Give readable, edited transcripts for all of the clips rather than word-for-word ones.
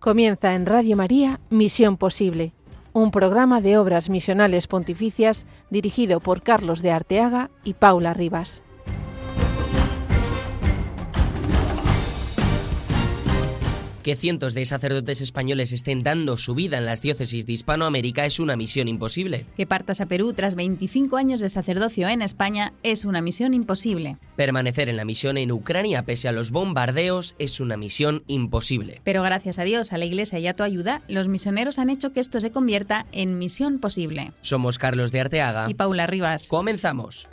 Comienza en Radio María Misión Posible, un programa de obras misionales pontificias dirigido por Carlos de Arteaga y Paula Rivas. Que cientos de sacerdotes españoles estén dando su vida en las diócesis de Hispanoamérica es una misión imposible. Que partas a Perú tras 25 años de sacerdocio en España es una misión imposible. Permanecer en la misión en Ucrania pese a los bombardeos es una misión imposible. Pero gracias a Dios, a la Iglesia y a tu ayuda, los misioneros han hecho que esto se convierta en misión posible. Somos Carlos de Arteaga y Paula Rivas. Comenzamos.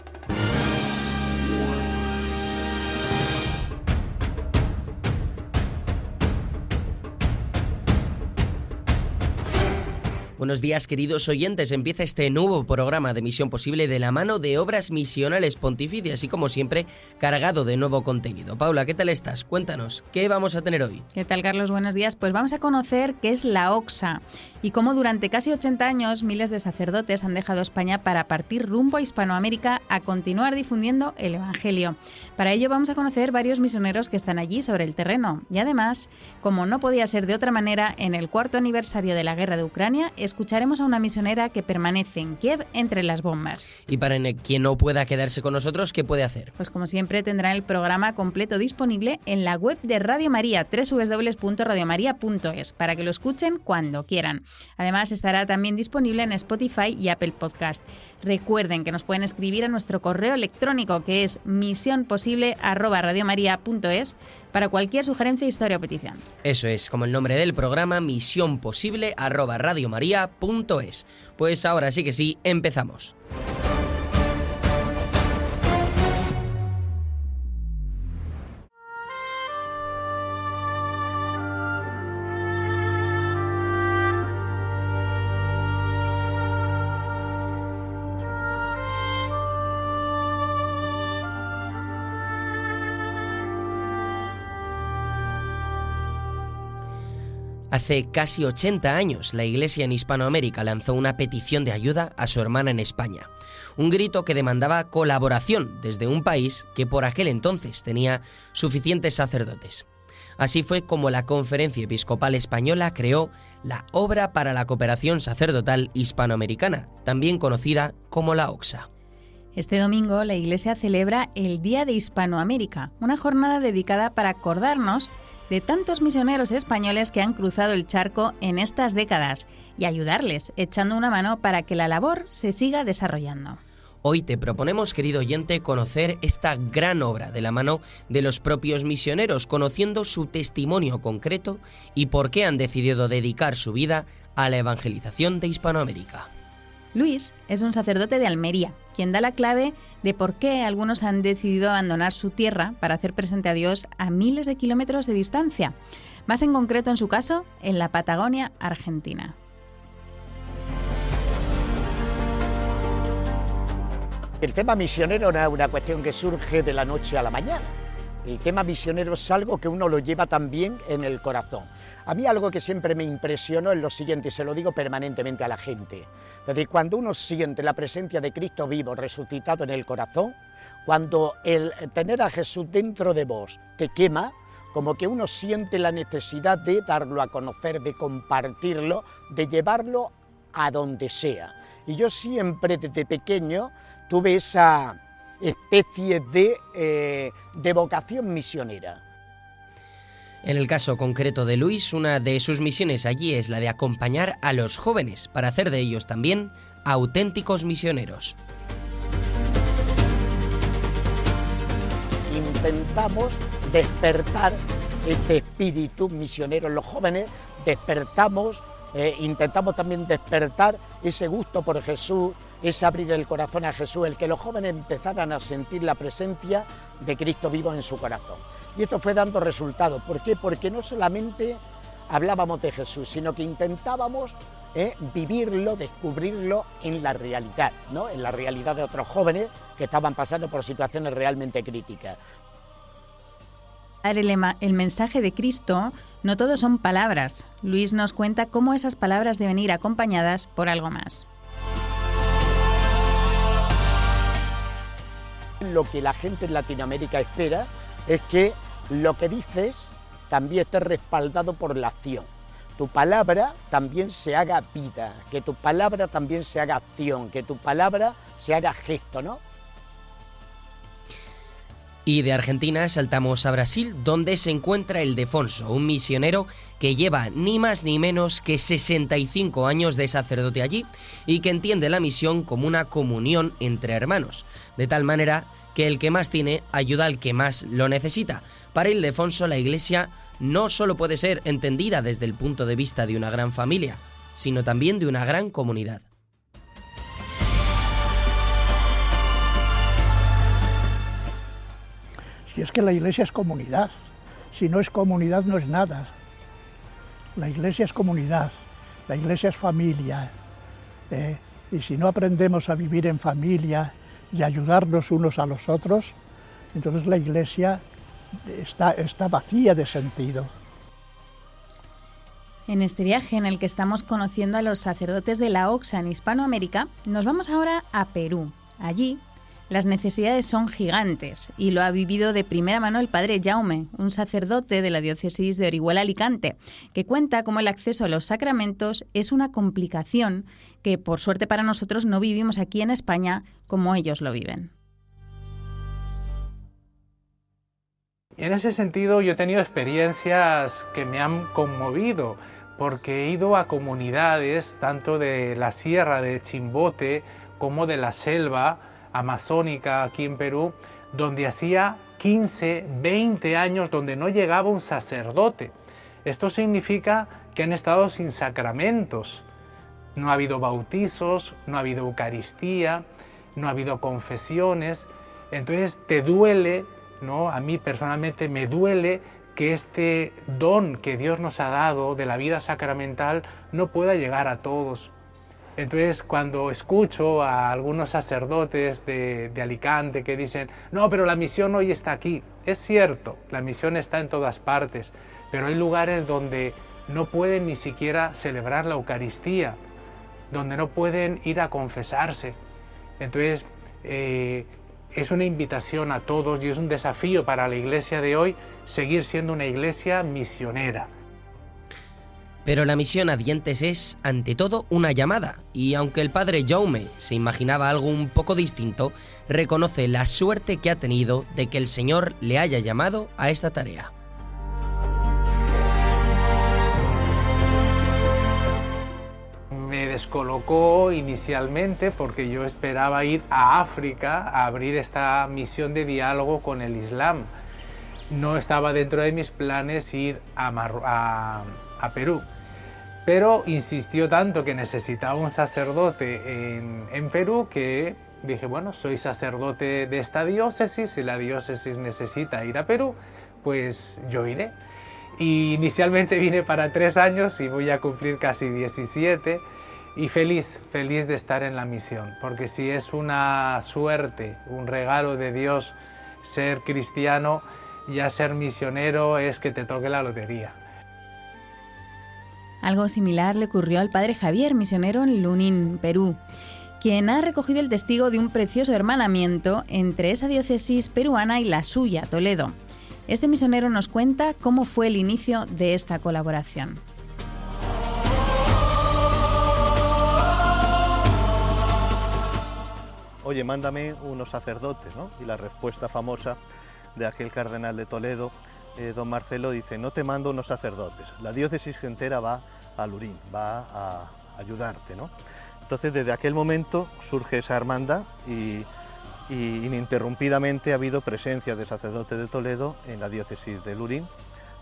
Buenos días, queridos oyentes. Empieza este nuevo programa de Misión Posible de la mano de Obras Misionales Pontificias y, como siempre, cargado de nuevo contenido. Paula, ¿qué tal estás? Cuéntanos, ¿qué vamos a tener hoy? ¿Qué tal, Carlos? Buenos días. Pues vamos a conocer qué es la OCSA y cómo durante casi 80 años miles de sacerdotes han dejado España para partir rumbo a Hispanoamérica a continuar difundiendo el Evangelio. Para ello vamos a conocer varios misioneros que están allí sobre el terreno. Y además, como no podía ser de otra manera, en el 4º aniversario de la guerra de Ucrania, escucharemos a una misionera que permanece en Kiev entre las bombas. Y para quien no pueda quedarse con nosotros, ¿qué puede hacer? Pues como siempre tendrán el programa completo disponible en la web de Radio María, www.radiomaria.es, para que lo escuchen cuando quieran. Además estará también disponible en Spotify y Apple Podcast. Recuerden que nos pueden escribir a nuestro correo electrónico, que es misionposible@radiomaria.es, para cualquier sugerencia, historia o petición. Eso es, como el nombre del programa, misionposible@radiomaria.es. Pues ahora sí que sí, empezamos. Hace casi 80 años, la Iglesia en Hispanoamérica lanzó una petición de ayuda a su hermana en España. Un grito que demandaba colaboración desde un país que por aquel entonces tenía suficientes sacerdotes. Así fue como la Conferencia Episcopal Española creó la Obra para la Cooperación Sacerdotal Hispanoamericana, también conocida como la OCSA. Este domingo la Iglesia celebra el Día de Hispanoamérica, una jornada dedicada para acordarnos de tantos misioneros españoles que han cruzado el charco en estas décadas y ayudarles, echando una mano para que la labor se siga desarrollando. Hoy te proponemos, querido oyente, conocer esta gran obra de la mano de los propios misioneros, conociendo su testimonio concreto y por qué han decidido dedicar su vida a la evangelización de Hispanoamérica. Luis es un sacerdote de Almería, quien da la clave de por qué algunos han decidido abandonar su tierra para hacer presente a Dios a miles de kilómetros de distancia, más en concreto en su caso, en la Patagonia argentina. El tema misionero no es una cuestión que surge de la noche a la mañana. El tema misionero es algo que uno lo lleva también en el corazón. A mí algo que siempre me impresionó es lo siguiente, y se lo digo permanentemente a la gente. Desde cuando uno siente la presencia de Cristo vivo, resucitado en el corazón, cuando el tener a Jesús dentro de vos te quema, como que uno siente la necesidad de darlo a conocer, de compartirlo, de llevarlo a donde sea. Y yo siempre desde pequeño tuve esa especie de vocación misionera. En el caso concreto de Luis, una de sus misiones allí es la de acompañar a los jóvenes para hacer de ellos también auténticos misioneros. Intentamos despertar este espíritu misionero en los jóvenes, intentamos también despertar ese gusto por Jesús, ese abrir el corazón a Jesús, el que los jóvenes empezaran a sentir la presencia de Cristo vivo en su corazón. Y esto fue dando resultados. ¿Por qué? Porque no solamente hablábamos de Jesús, sino que intentábamos vivirlo, descubrirlo en la realidad, ¿no? En la realidad de otros jóvenes que estaban pasando por situaciones realmente críticas. El mensaje de Cristo no todo son palabras. Luis nos cuenta cómo esas palabras deben ir acompañadas por algo más. Lo que la gente en Latinoamérica espera es que lo que dices también esté respaldado por la acción. tu palabra también se haga vida, que tu palabra también se haga acción, que tu palabra se haga gesto, ¿no? Y de Argentina saltamos a Brasil, donde se encuentra Ildefonso, un misionero que lleva ni más ni menos que 65 años de sacerdote allí y que entiende la misión como una comunión entre hermanos, de tal manera que el que más tiene ayuda al que más lo necesita. Para Ildefonso, la Iglesia no solo puede ser entendida desde el punto de vista de una gran familia, sino también de una gran comunidad. Si es que la Iglesia es comunidad, si no es comunidad no es nada. La Iglesia es comunidad, la Iglesia es familia, y si no aprendemos a vivir en familia y ayudarnos unos a los otros, entonces la Iglesia está vacía de sentido. En este viaje en el que estamos conociendo a los sacerdotes de la OCSA en Hispanoamérica, nos vamos ahora a Perú. Allí, las necesidades son gigantes y lo ha vivido de primera mano el padre Jaume, un sacerdote de la diócesis de Orihuela-Alicante, que cuenta cómo el acceso a los sacramentos es una complicación que, por suerte para nosotros, no vivimos aquí en España como ellos lo viven. En ese sentido, yo he tenido experiencias que me han conmovido, porque he ido a comunidades tanto de la sierra de Chimbote como de la selva amazónica aquí en Perú, donde hacía 15, 20 años donde no llegaba un sacerdote. Esto significa que han estado sin sacramentos. No ha habido bautizos, no ha habido Eucaristía, no ha habido confesiones. Entonces te duele, ¿no? A mí personalmente me duele que este don que Dios nos ha dado de la vida sacramental no pueda llegar a todos. Entonces, cuando escucho a algunos sacerdotes de Alicante que dicen no, pero la misión hoy está aquí. Es cierto, la misión está en todas partes, pero hay lugares donde no pueden ni siquiera celebrar la Eucaristía, donde no pueden ir a confesarse. Entonces, es una invitación a todos y es un desafío para la Iglesia de hoy seguir siendo una iglesia misionera. Pero la misión a Dientes es, ante todo, una llamada, y aunque el padre Jaume se imaginaba algo un poco distinto, reconoce la suerte que ha tenido de que el Señor le haya llamado a esta tarea. Me descolocó inicialmente porque yo esperaba ir a África a abrir esta misión de diálogo con el Islam. No estaba dentro de mis planes ir a Perú. Pero insistió tanto que necesitaba un sacerdote en Perú que dije, bueno, soy sacerdote de esta diócesis y la diócesis necesita ir a Perú, pues yo iré. Y inicialmente vine para 3 años y voy a cumplir casi 17 y feliz de estar en la misión, porque si es una suerte, un regalo de Dios ser cristiano, ya ser misionero es que te toque la lotería. Algo similar le ocurrió al padre Javier, misionero en Lunín, Perú, quien ha recogido el testigo de un precioso hermanamiento entre esa diócesis peruana y la suya, Toledo. Este misionero nos cuenta cómo fue el inicio de esta colaboración. Oye, mándame unos sacerdotes, ¿no? Y la respuesta famosa de aquel cardenal de Toledo, don Marcelo, dice, no te mando unos sacerdotes, la diócesis entera va a Lurín, va a ayudarte, ¿no? Entonces, desde aquel momento surge esa hermandad y ininterrumpidamente ha habido presencia de sacerdotes de Toledo en la diócesis de Lurín,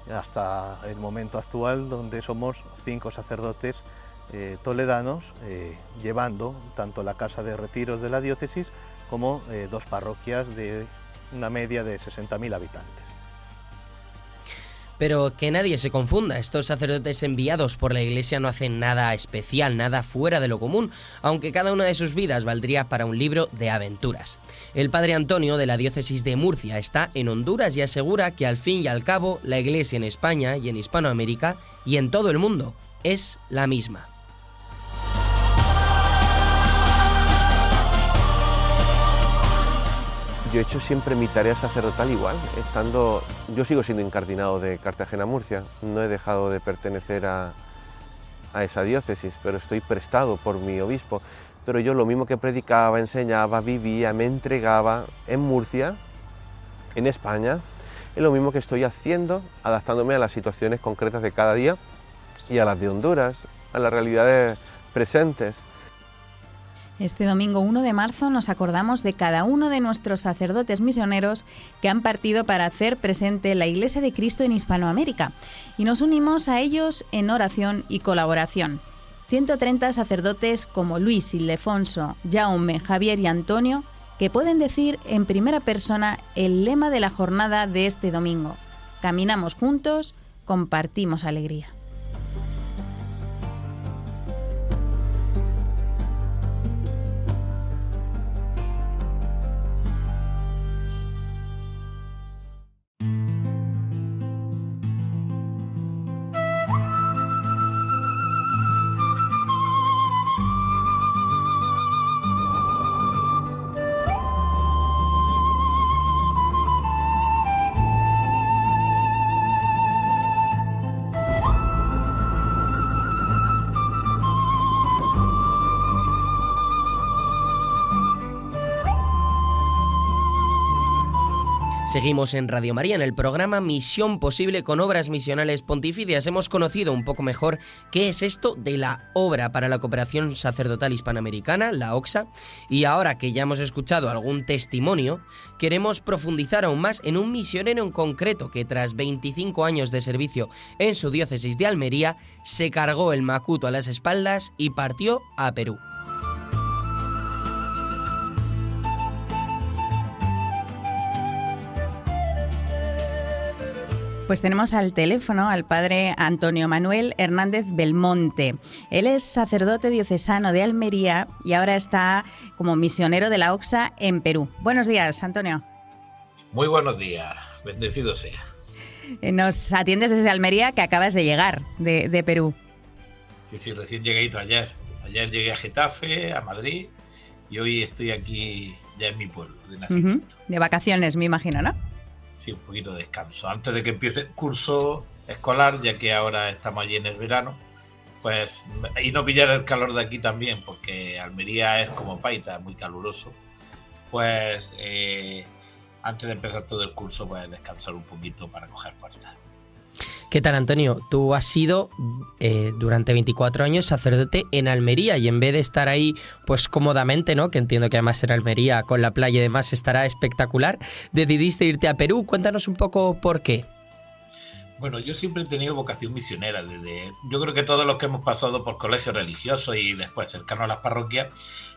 hasta el momento actual, donde somos 5 sacerdotes toledanos, llevando tanto la casa de retiros de la diócesis como 2 parroquias de una media de 60.000 habitantes. Pero que nadie se confunda, estos sacerdotes enviados por la Iglesia no hacen nada especial, nada fuera de lo común, aunque cada una de sus vidas valdría para un libro de aventuras. El padre Antonio, de la diócesis de Murcia, está en Honduras y asegura que al fin y al cabo la Iglesia en España y en Hispanoamérica y en todo el mundo es la misma. Yo he hecho siempre mi tarea sacerdotal igual, yo sigo siendo incardinado de Cartagena-Murcia, no he dejado de pertenecer a a esa diócesis, pero estoy prestado por mi obispo. Pero yo lo mismo que predicaba, enseñaba, vivía, me entregaba en Murcia, en España, es lo mismo que estoy haciendo, adaptándome a las situaciones concretas de cada día y a las de Honduras, a las realidades presentes. Este domingo 1 de marzo nos acordamos de cada uno de nuestros sacerdotes misioneros que han partido para hacer presente la Iglesia de Cristo en Hispanoamérica y nos unimos a ellos en oración y colaboración. 130 sacerdotes como Luis, Ildefonso, Jaume, Javier y Antonio que pueden decir en primera persona el lema de la jornada de este domingo: caminamos juntos, compartimos alegría. Seguimos en Radio María, en el programa Misión Posible con Obras Misionales Pontificias. Hemos conocido un poco mejor qué es esto de la Obra para la Cooperación Sacerdotal Hispanoamericana, la OCSA, y ahora que ya hemos escuchado algún testimonio, queremos profundizar aún más en un misionero en concreto que tras 25 años de servicio en su diócesis de Almería, se cargó el macuto a las espaldas y partió a Perú. Pues tenemos al teléfono al padre Antonio Manuel Hernández Belmonte. Él es sacerdote diocesano de Almería y ahora está como misionero de la OCSA en Perú. Buenos días, Antonio. Muy buenos días, bendecido sea. Nos atiendes desde Almería, que acabas de llegar de Perú. Sí, recién llegué ayer. Ayer llegué a Getafe, a Madrid, y hoy estoy aquí ya en mi pueblo de nacimiento. De vacaciones, me imagino, ¿no? Sí, un poquito de descanso. Antes de que empiece el curso escolar, ya que ahora estamos allí en el verano, pues, y no pillar el calor de aquí también, porque Almería es como Paita, muy caluroso, pues antes de empezar todo el curso, pues descansar un poquito para coger fuerza. ¿Qué tal, Antonio? Tú has sido durante 24 años sacerdote en Almería y en vez de estar ahí pues cómodamente, ¿no?, que entiendo que además en Almería con la playa y demás estará espectacular, decidiste irte a Perú. Cuéntanos un poco por qué. Bueno, yo siempre he tenido vocación misionera. Yo creo que todos los que hemos pasado por colegios religiosos y después cercanos a las parroquias,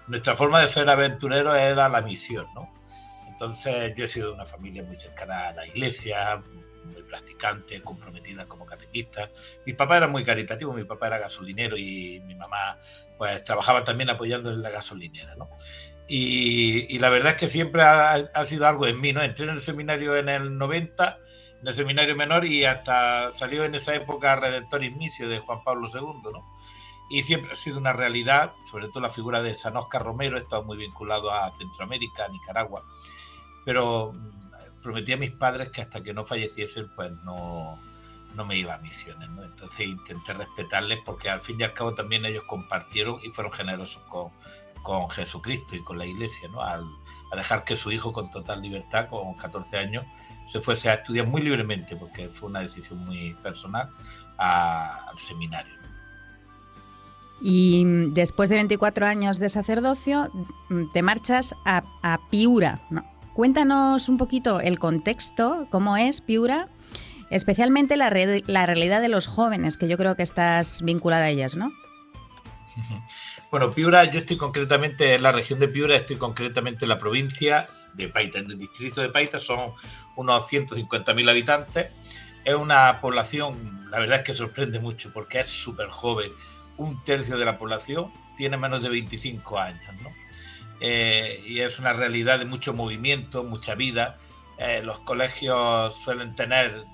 nuestra forma de ser aventureros era la misión, ¿no? Entonces yo he sido de una familia muy cercana a la iglesia, muy practicante, comprometida como catequista. Mi papá era muy caritativo, mi papá era gasolinero y mi mamá pues trabajaba también apoyando en la gasolinera, ¿no? Y la verdad es que siempre ha sido algo en mí, ¿no? Entré en el seminario en el 90, en el seminario menor, y hasta salió en esa época Redentoris Missio de Juan Pablo II, ¿no? Y siempre ha sido una realidad, sobre todo la figura de San Óscar Romero, he estado muy vinculado a Centroamérica, a Nicaragua, pero prometí a mis padres que hasta que no falleciesen pues no me iba a misiones, ¿no? Entonces intenté respetarles, porque al fin y al cabo también ellos compartieron y fueron generosos con Jesucristo y con la Iglesia, ¿no? A dejar que su hijo, con total libertad, con 14 años, se fuese a estudiar muy libremente, porque fue una decisión muy personal, al seminario. Y después de 24 años de sacerdocio te marchas a Piura, ¿no? Cuéntanos un poquito el contexto, cómo es Piura, especialmente la realidad de los jóvenes, que yo creo que estás vinculada a ellas, ¿no? Bueno, Piura, yo estoy concretamente en la región de Piura, estoy concretamente en la provincia de Paita, en el distrito de Paita, son unos 150.000 habitantes. Es una población, la verdad es que sorprende mucho, porque es súper joven. Un tercio de la población tiene menos de 25 años, ¿no? Y es una realidad de mucho movimiento, mucha vida. Los colegios suelen tener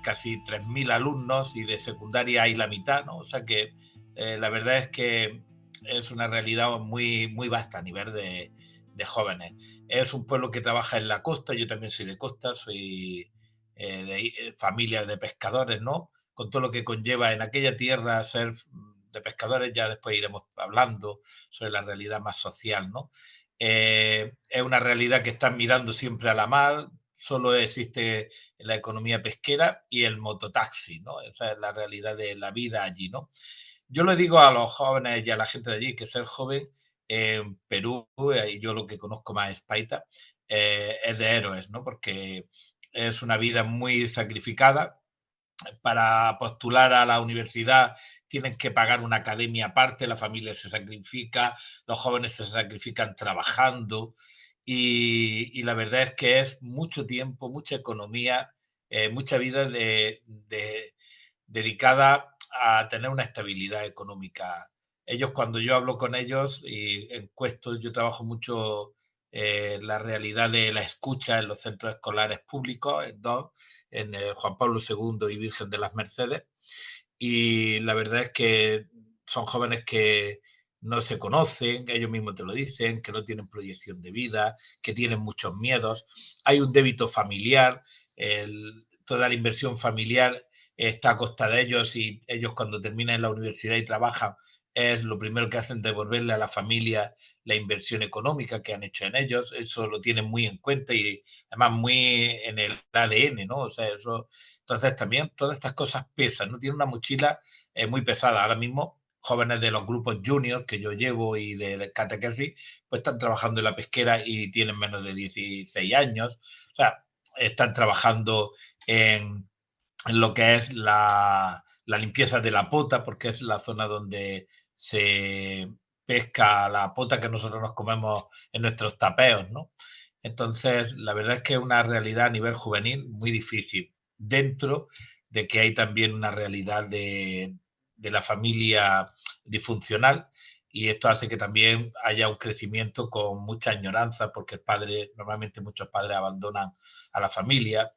casi 3.000 alumnos y de secundaria hay la mitad, ¿no? O sea que la verdad es que es una realidad muy, muy vasta a nivel de jóvenes. Es un pueblo que trabaja en la costa, yo también soy de costa, soy de familia de pescadores, ¿no? con todo lo que conlleva en aquella tierra ser de pescadores. Ya después iremos hablando sobre la realidad más social, ¿no? Es una realidad que están mirando siempre a la mar, solo existe la economía pesquera y el mototaxi, ¿no? Esa es la realidad de la vida allí, ¿no? Yo le digo a los jóvenes y a la gente de allí que ser joven en Perú, y yo lo que conozco más es Paita, es de héroes, ¿no? Porque es una vida muy sacrificada. Para postular a la universidad tienen que pagar una academia aparte, la familia se sacrifica, los jóvenes se sacrifican trabajando y la verdad es que es mucho tiempo, mucha economía, mucha vida dedicada a tener una estabilidad económica. Ellos, cuando yo hablo con ellos y encuesto, yo trabajo mucho la realidad de la escucha en los centros escolares públicos, en el Juan Pablo II y Virgen de las Mercedes, y la verdad es que son jóvenes que no se conocen, ellos mismos te lo dicen, que no tienen proyección de vida, que tienen muchos miedos, hay un débito familiar, toda la inversión familiar está a costa de ellos y ellos cuando terminan la universidad y trabajan es lo primero que hacen devolverle a la familia la inversión económica que han hecho en ellos, eso lo tienen muy en cuenta y además muy en el ADN, ¿no? O sea, eso, entonces también todas estas cosas pesan, ¿no? Tiene una mochila muy pesada. Ahora mismo jóvenes de los grupos juniors que yo llevo y de catequesis, pues están trabajando en la pesquera y tienen menos de 16 años, o sea, están trabajando en lo que es la limpieza de la pota, porque es la zona donde se pesca la pota que nosotros nos comemos en nuestros tapeos, ¿no? Entonces, la verdad es que es una realidad a nivel juvenil muy difícil, dentro de que hay también una realidad de la familia disfuncional y esto hace que también haya un crecimiento con mucha añoranza porque normalmente muchos padres abandonan a la familia.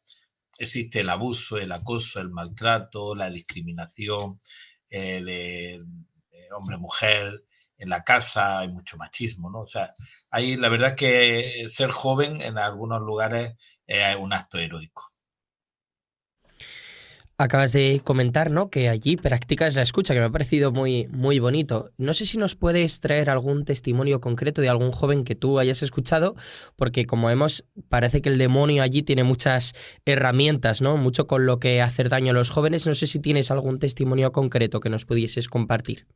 Existe el abuso, el acoso, el maltrato, la discriminación de hombre-mujer. En la casa hay mucho machismo, ¿no? O sea, ahí la verdad es que ser joven en algunos lugares es un acto heroico. Acabas de comentar, ¿no?, que allí practicas la escucha, que me ha parecido muy, muy bonito. No sé si nos puedes traer algún testimonio concreto de algún joven que tú hayas escuchado, porque como parece que el demonio allí tiene muchas herramientas, ¿no?, mucho con lo que hacer daño a los jóvenes. No sé si tienes algún testimonio concreto que nos pudieses compartir.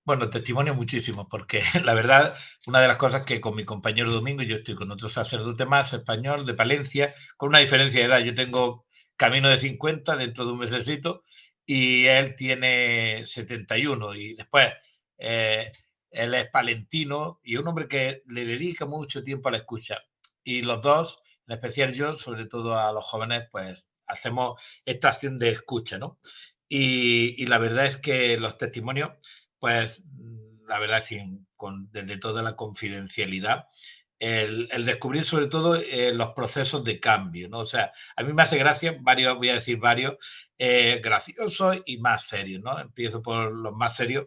Bueno, testimonio muchísimo, porque la verdad, una de las cosas que con mi compañero Domingo, yo estoy con otro sacerdote más español de Palencia, con una diferencia de edad. Yo tengo camino de 50 dentro de un mesecito y él tiene 71 y después él es palentino y un hombre que le dedica mucho tiempo a la escucha y los dos, en especial yo, sobre todo a los jóvenes, pues hacemos esta acción de escucha, ¿no? Y la verdad es que los testimonios, pues la verdad, desde toda la confidencialidad, el descubrir sobre todo los procesos de cambio, ¿no? O sea, a mí me hace gracia, voy a decir varios, graciosos y más serios, ¿no? Empiezo por los más serios,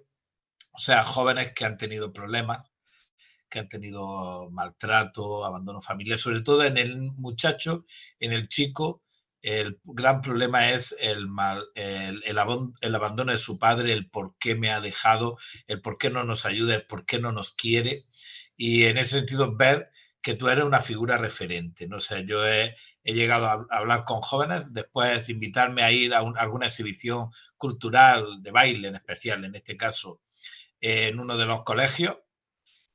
o sea, jóvenes que han tenido problemas, que han tenido maltrato, abandono familiar, sobre todo en el muchacho, en el chico. El gran problema es el abandono de su padre, el por qué me ha dejado, el por qué no nos ayuda, el por qué no nos quiere. Y en ese sentido, ver que tú eres una figura referente, ¿no? O sea, yo he llegado a hablar con jóvenes, después invitarme a ir a alguna exhibición cultural, de baile en especial, en este caso, en uno de los colegios,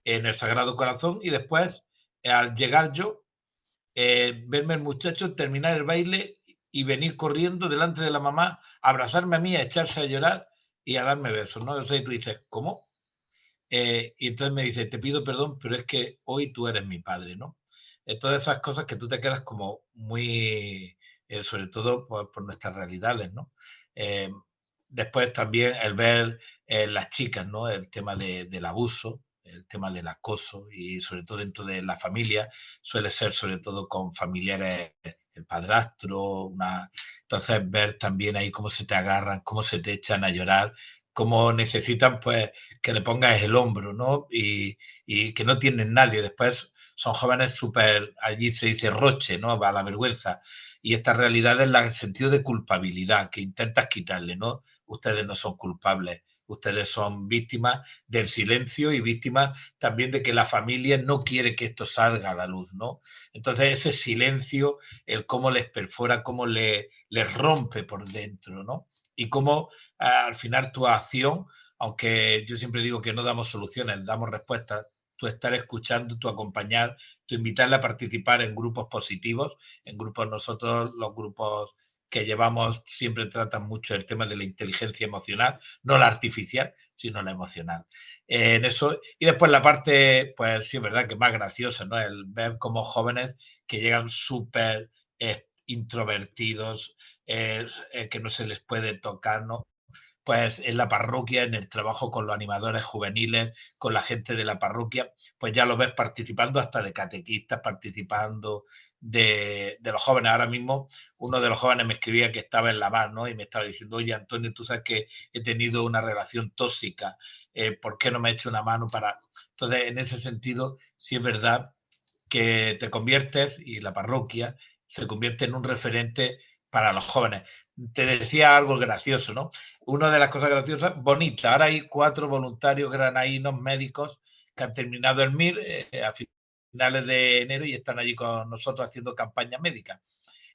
en el Sagrado Corazón, y después, al llegar yo, verme el muchacho terminar el baile y venir corriendo delante de la mamá, a abrazarme a mí, a echarse a llorar y a darme besos, ¿no? O sea, y tú dices, ¿cómo? Y entonces me dice, te pido perdón, pero es que hoy tú eres mi padre, ¿no? Todas esas cosas que tú te quedas como muy, sobre todo por nuestras realidades, ¿no? Después también el ver las chicas, ¿no? El tema del abuso, el tema del acoso y sobre todo dentro de la familia suele ser sobre todo con familiares, el padrastro, entonces ver también ahí cómo se te agarran, cómo se te echan a llorar, cómo necesitan pues que le pongas el hombro, ¿no? Y que no tienen nadie. Después son jóvenes súper, allí se dice roche, ¿no? A la vergüenza. Y esta realidad es el sentido de culpabilidad que intentas quitarle, ¿no? Ustedes no son culpables, ustedes son víctimas del silencio y víctimas también de que la familia no quiere que esto salga a la luz, ¿no? Entonces ese silencio, el cómo les perfora, cómo les rompe por dentro, ¿no? Y cómo al final tu acción, aunque yo siempre digo que no damos soluciones, damos respuestas, tu estar escuchando, tu acompañar, tu invitarle a participar en grupos positivos, en grupos nosotros, los grupos que llevamos siempre tratan mucho el tema de la inteligencia emocional, no la artificial, sino la emocional. En eso, y después la parte, pues sí es verdad que más graciosa, ¿no? El ver como jóvenes que llegan súper introvertidos, que no se les puede tocar, ¿no? Pues en la parroquia, en el trabajo con los animadores juveniles, con la gente de la parroquia, pues ya lo ves participando hasta de catequistas, participando de los jóvenes. Ahora mismo uno de los jóvenes me escribía que estaba en la mar, ¿no? Y me estaba diciendo, oye, Antonio, tú sabes que he tenido una relación tóxica, ¿por qué no me eches una mano para...? Entonces, en ese sentido, sí es verdad que te conviertes y la parroquia se convierte en un referente para los jóvenes. Te decía algo gracioso, ¿no? Una de las cosas graciosas, bonita, ahora hay 4 voluntarios granadinos médicos que han terminado el MIR a finales de enero y están allí con nosotros haciendo campaña médica.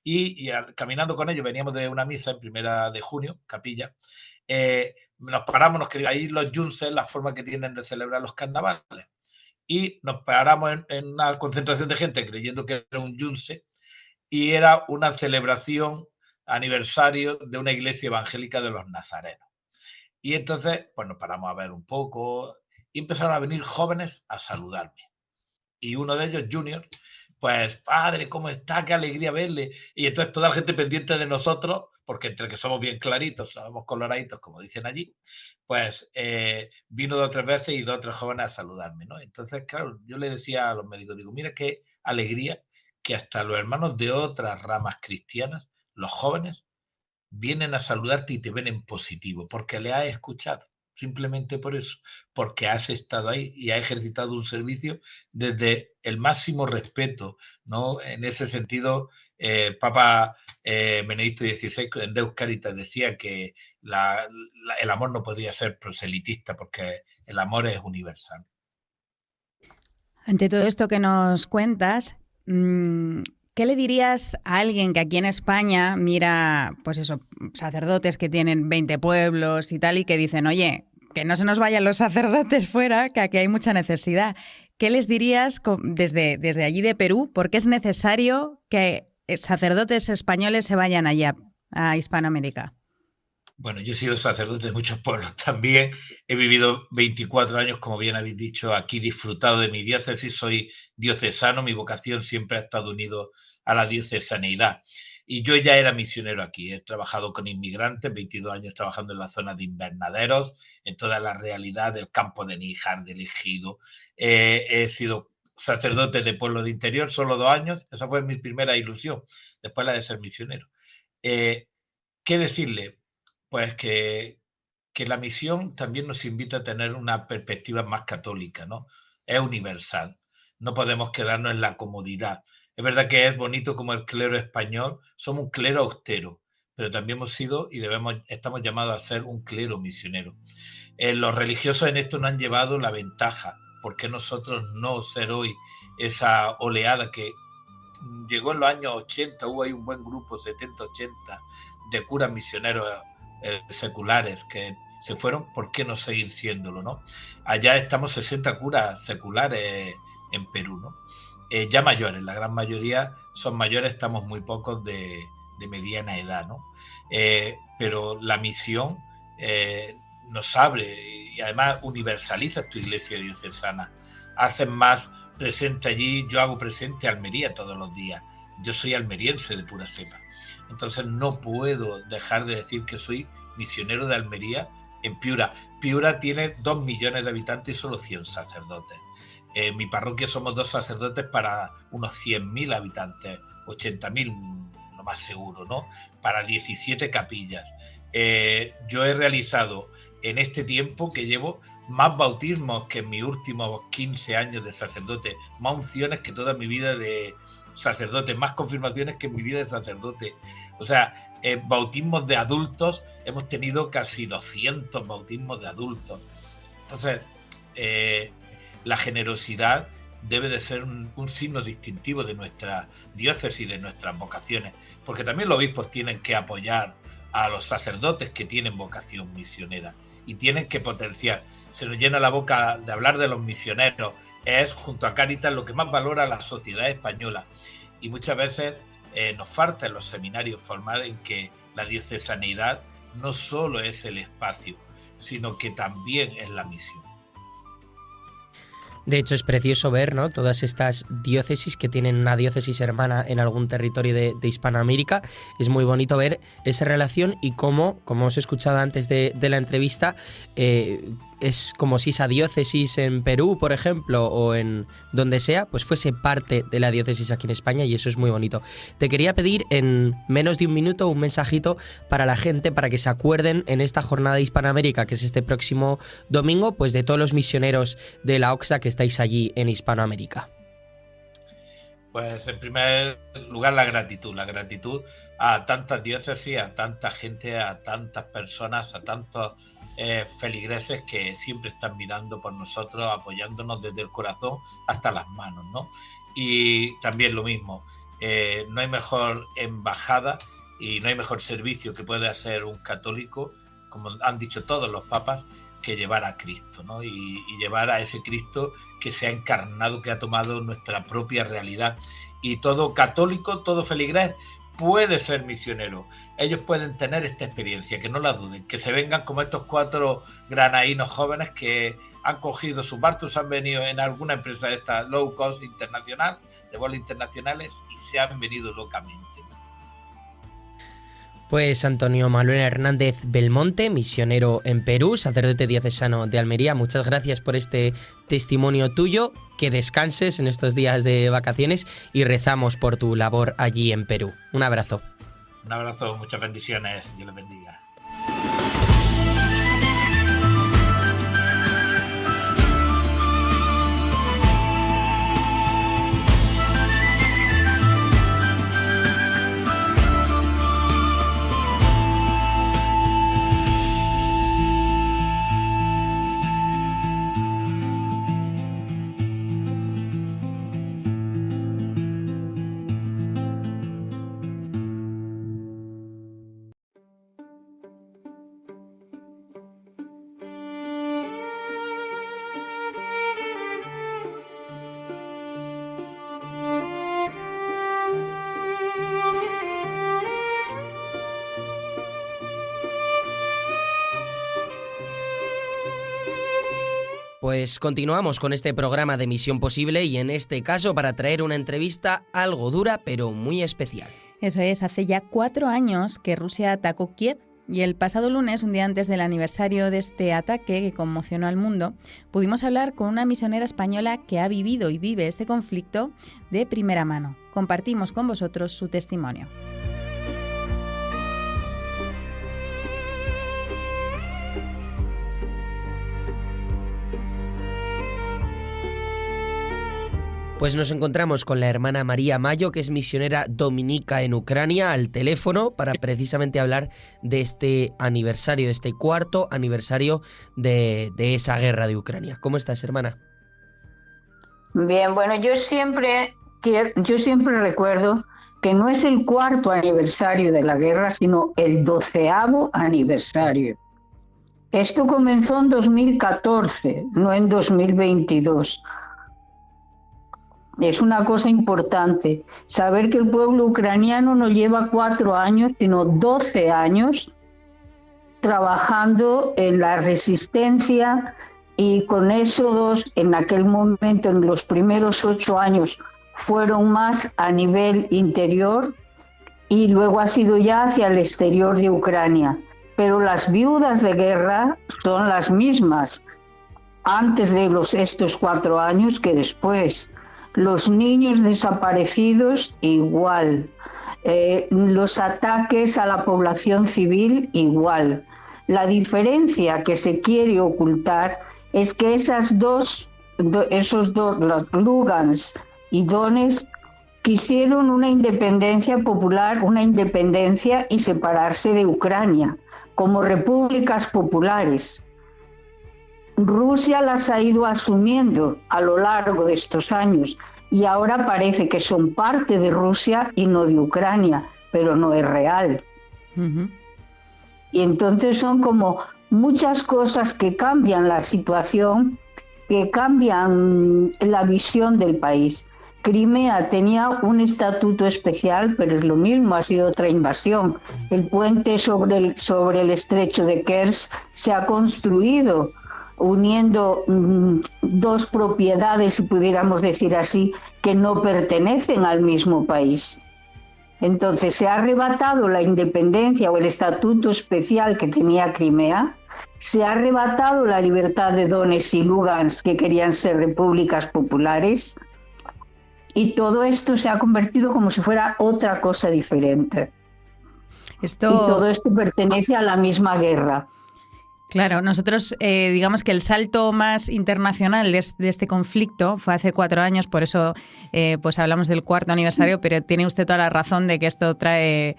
Y caminando con ellos, veníamos de una misa en 1 de junio, capilla, nos paramos, nos queríamos ahí los yunses, la forma que tienen de celebrar los carnavales. Y nos paramos en una concentración de gente creyendo que era un yunse y era una celebración aniversario de una iglesia evangélica de los nazarenos. Y entonces, pues nos paramos a ver un poco y empezaron a venir jóvenes a saludarme. Y uno de ellos, Junior, pues, padre, ¿cómo está? Qué alegría verle. Y entonces toda la gente pendiente de nosotros, porque entre que somos bien claritos, somos coloraditos, como dicen allí, pues vino 2 o 3 veces y 2 o 3 jóvenes a saludarme, ¿no? Entonces, claro, yo le decía a los médicos, digo, mira qué alegría que hasta los hermanos de otras ramas cristianas, los jóvenes, vienen a saludarte y te ven en positivo, porque le has escuchado, simplemente por eso, porque has estado ahí y has ejercitado un servicio desde el máximo respeto, ¿no? En ese sentido, Papa Benedicto XVI en Deus Caritas decía que el amor no podría ser proselitista porque el amor es universal. Ante todo esto que nos cuentas, ¿qué le dirías a alguien que aquí en España mira, pues eso, sacerdotes que tienen 20 pueblos y tal, y que dicen, oye, que no se nos vayan los sacerdotes fuera, que aquí hay mucha necesidad? ¿Qué les dirías desde allí de Perú? ¿Por qué es necesario que sacerdotes españoles se vayan allá a Hispanoamérica? Bueno, yo he sido sacerdote de muchos pueblos también. He vivido 24 años, como bien habéis dicho, aquí, disfrutado de mi diócesis. Soy diocesano, mi vocación siempre ha estado unido a la diocesanidad. Y yo ya era misionero aquí. He trabajado con inmigrantes, 22 años trabajando en la zona de invernaderos, en toda la realidad del campo de Níjar, del Ejido. He sido sacerdote de pueblo de interior, solo 2 años. Esa fue mi primera ilusión, después la de ser misionero. ¿Qué decirle? Pues que la misión también nos invita a tener una perspectiva más católica, ¿no? Es universal. No podemos quedarnos en la comodidad. Es verdad que es bonito como el clero español, somos un clero austero, pero también hemos sido y estamos llamados a ser un clero misionero. Los religiosos en esto nos han llevado la ventaja. ¿Por qué nosotros no ser hoy esa oleada que llegó en los años 80? Hubo ahí un buen grupo, 70, 80, de curas misioneros seculares que se fueron. ¿Por qué no seguir siéndolo, no? Allá estamos 60 curas seculares en Perú, ¿no? Ya mayores, la gran mayoría son mayores, estamos muy pocos de mediana edad, ¿no? Pero la misión nos abre y además universaliza tu iglesia diocesana. Hacen más presente allí. Yo hago presente Almería todos los días. Yo soy almeriense de pura cepa. Entonces no puedo dejar de decir que soy misionero de Almería en Piura. Piura tiene 2 millones de habitantes y solo 100 sacerdotes. En mi parroquia somos 2 sacerdotes para unos 100.000 habitantes, 80.000 lo más seguro, ¿no? Para 17 capillas. Yo he realizado en este tiempo que llevo más bautismos que en mis últimos 15 años de sacerdote, más unciones que toda mi vida de sacerdote, más confirmaciones que en mi vida de sacerdote. O sea, bautismos de adultos, hemos tenido casi 200 bautismos de adultos. Entonces, la generosidad debe de ser un signo distintivo de nuestra diócesis, de nuestras vocaciones, porque también los obispos tienen que apoyar a los sacerdotes que tienen vocación misionera y tienen que potenciar. Se nos llena la boca de hablar de los misioneros, es junto a Cáritas lo que más valora la sociedad española, y muchas veces nos falta en los seminarios formar en que la diocesanidad no solo es el espacio, sino que también es la misión. De hecho, es precioso ver, ¿no?, todas estas diócesis que tienen una diócesis hermana en algún territorio de Hispanoamérica. Es muy bonito ver esa relación y cómo, como os he escuchado antes de la entrevista, es como si esa diócesis en Perú, por ejemplo, o en donde sea, pues fuese parte de la diócesis aquí en España, y eso es muy bonito. Te quería pedir en menos de un minuto un mensajito para la gente, para que se acuerden en esta jornada de Hispanoamérica, que es este próximo domingo, pues de todos los misioneros de la OXA que estáis allí en Hispanoamérica. Pues en primer lugar la gratitud a tantas diócesis, a tanta gente, a tantas personas, a tantos feligreses que siempre están mirando por nosotros, apoyándonos desde el corazón hasta las manos, ¿no? Y también lo mismo, no hay mejor embajada y no hay mejor servicio que puede hacer un católico, como han dicho todos los papas, que llevar a Cristo, ¿no? Y llevar a ese Cristo que se ha encarnado, que ha tomado nuestra propia realidad. Y todo católico, todo feligrés puede ser misionero. Ellos pueden tener esta experiencia, que no la duden, que se vengan como estos 4 granadinos jóvenes que han cogido sus barcos, han venido en alguna empresa de esta low cost internacional, de vuelos internacionales, y se han venido locamente. Pues Antonio Manuel Hernández Belmonte, misionero en Perú, sacerdote diocesano de Almería, muchas gracias por este testimonio tuyo, que descanses en estos días de vacaciones y rezamos por tu labor allí en Perú. Un abrazo. Un abrazo, muchas bendiciones, Dios les bendiga. Pues continuamos con este programa de Misión Posible y en este caso para traer una entrevista algo dura pero muy especial. Eso es, hace ya 4 años que Rusia atacó Kiev y el pasado lunes, un día antes del aniversario de este ataque que conmocionó al mundo, pudimos hablar con una misionera española que ha vivido y vive este conflicto de primera mano. Compartimos con vosotros su testimonio. Pues nos encontramos con la hermana María Mayo, que es misionera dominica en Ucrania, al teléfono para precisamente hablar de este aniversario, de este 4º aniversario de esa guerra de Ucrania. ¿Cómo estás, hermana? Bien, bueno, yo siempre recuerdo que no es el 4º aniversario de la guerra, sino el 12º aniversario. Esto comenzó en 2014, no en 2022. Es una cosa importante saber que el pueblo ucraniano no lleva 4 años, sino 12 años trabajando en la resistencia, y con éxodos en aquel momento, en los primeros 8 años, fueron más a nivel interior y luego ha sido ya hacia el exterior de Ucrania. Pero las viudas de guerra son las mismas antes de estos 4 años que después. Los niños desaparecidos igual, los ataques a la población civil igual. La diferencia que se quiere ocultar es que esos dos, los Lugansk y Donetsk, quisieron una independencia popular, una independencia y separarse de Ucrania como repúblicas populares. Rusia las ha ido asumiendo a lo largo de estos años y ahora parece que son parte de Rusia y no de Ucrania, pero no es real. Y entonces son como muchas cosas que cambian la situación, que cambian la visión del país. Crimea tenía un estatuto especial, pero es lo mismo, ha sido otra invasión. El puente sobre el estrecho de Kerch se ha construido uniendo dos propiedades, si pudiéramos decir así, que no pertenecen al mismo país. Entonces se ha arrebatado la independencia o el estatuto especial que tenía Crimea, se ha arrebatado la libertad de Donetsk y Lugansk, que querían ser repúblicas populares, y todo esto se ha convertido como si fuera otra cosa diferente. Y todo esto pertenece a la misma guerra. Claro, nosotros digamos que el salto más internacional de este conflicto fue hace 4 años, por eso pues hablamos del 4º aniversario, pero tiene usted toda la razón de que esto trae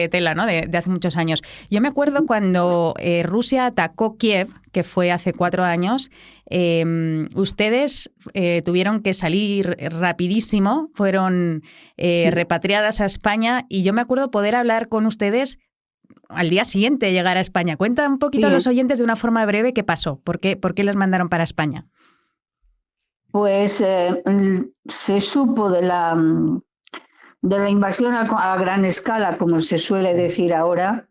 tela, ¿no? de hace muchos años. Yo me acuerdo cuando Rusia atacó Kiev, que fue hace 4 años, ustedes tuvieron que salir rapidísimo, fueron repatriadas a España y yo me acuerdo poder hablar con ustedes al día siguiente de llegar a España. Cuenta un poquito a los oyentes de una forma breve qué pasó, por qué les mandaron para España. Pues se supo de la invasión a gran escala, como se suele decir ahora.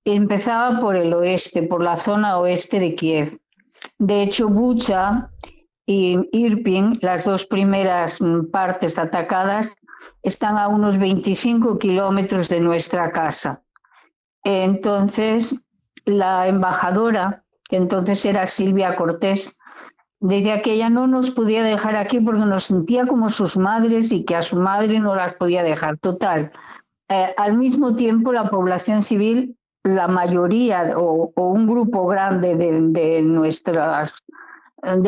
Empezaba por el oeste, por la zona oeste de Kiev. De hecho, Bucha y Irpin, las dos primeras partes atacadas, están a unos 25 kilómetros de nuestra casa. Entonces, la embajadora, que entonces era Silvia Cortés, decía que ella no nos podía dejar aquí porque nos sentía como sus madres y que a su madre no las podía dejar. Total. Al mismo tiempo, la población civil, la mayoría o un grupo grande de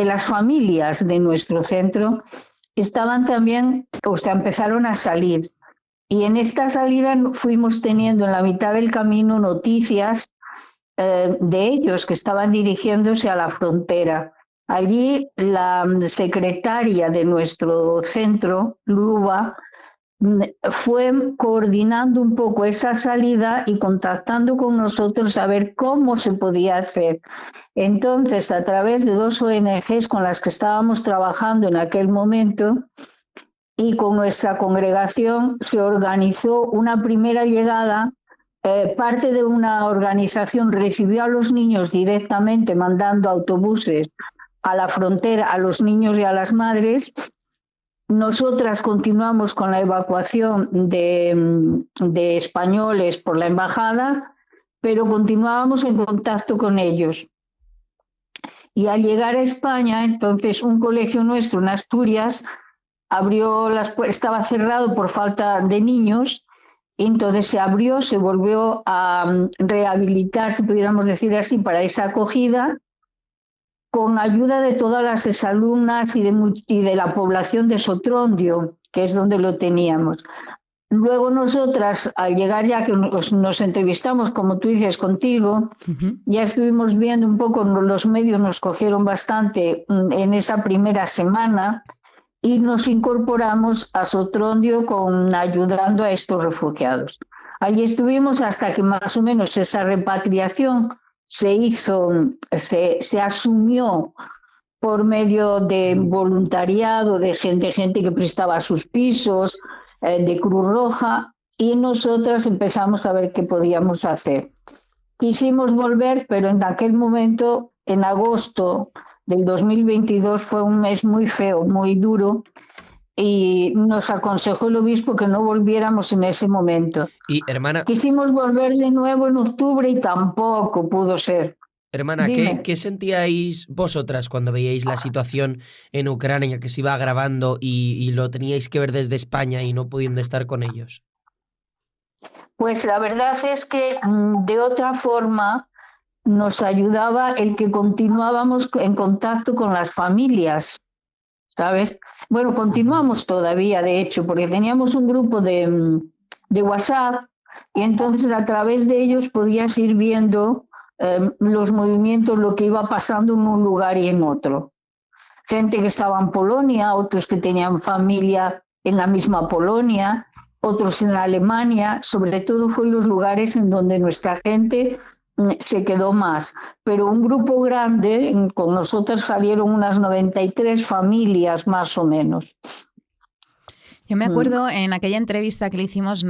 las familias de nuestro centro, estaban también, o sea, empezaron a salir. Y en esta salida fuimos teniendo en la mitad del camino noticias de ellos que estaban dirigiéndose a la frontera. Allí la secretaria de nuestro centro, Luba, fue coordinando un poco esa salida y contactando con nosotros a ver cómo se podía hacer. Entonces, a través de 2 ONGs con las que estábamos trabajando en aquel momento, y con nuestra congregación se organizó una primera llegada. Parte de una organización recibió a los niños directamente mandando autobuses a la frontera, a los niños y a las madres. Nosotras continuamos con la evacuación de españoles por la embajada, pero continuábamos en contacto con ellos. Y al llegar a España, entonces un colegio nuestro en Asturias estaba cerrado por falta de niños, y entonces se abrió, se volvió a rehabilitar, si pudiéramos decir así, para esa acogida, con ayuda de todas las exalumnas y de la población de Sotrondio, que es donde lo teníamos. Luego nosotras, al llegar ya que nos entrevistamos, como tú dices, contigo, ya estuvimos viendo un poco, los medios nos cogieron bastante en esa primera semana, y nos incorporamos a Sotrondio ayudando a estos refugiados. Allí estuvimos hasta que más o menos esa repatriación se asumió por medio de voluntariado, de gente que prestaba sus pisos, de Cruz Roja, y nosotras empezamos a ver qué podíamos hacer. Quisimos volver, pero en aquel momento, en agosto del 2022, fue un mes muy feo, muy duro, y nos aconsejó el obispo que no volviéramos en ese momento. Y, hermana, quisimos volver de nuevo en octubre y tampoco pudo ser. Hermana, ¿qué sentíais vosotras cuando veíais la situación en Ucrania que se iba agravando y lo teníais que ver desde España y no pudiendo estar con ellos? Pues la verdad es que de otra forma nos ayudaba el que continuábamos en contacto con las familias. ¿sabes? Bueno, continuamos todavía, de hecho, porque teníamos un grupo de WhatsApp y entonces a través de ellos podías ir viendo los movimientos, lo que iba pasando en un lugar y en otro. Gente que estaba en Polonia, otros que tenían familia en la misma Polonia, otros en Alemania, sobre todo fue en los lugares en donde nuestra gente se quedó más. Pero un grupo grande, con nosotros salieron unas 93 familias más o menos. Yo me acuerdo en aquella entrevista que le hicimos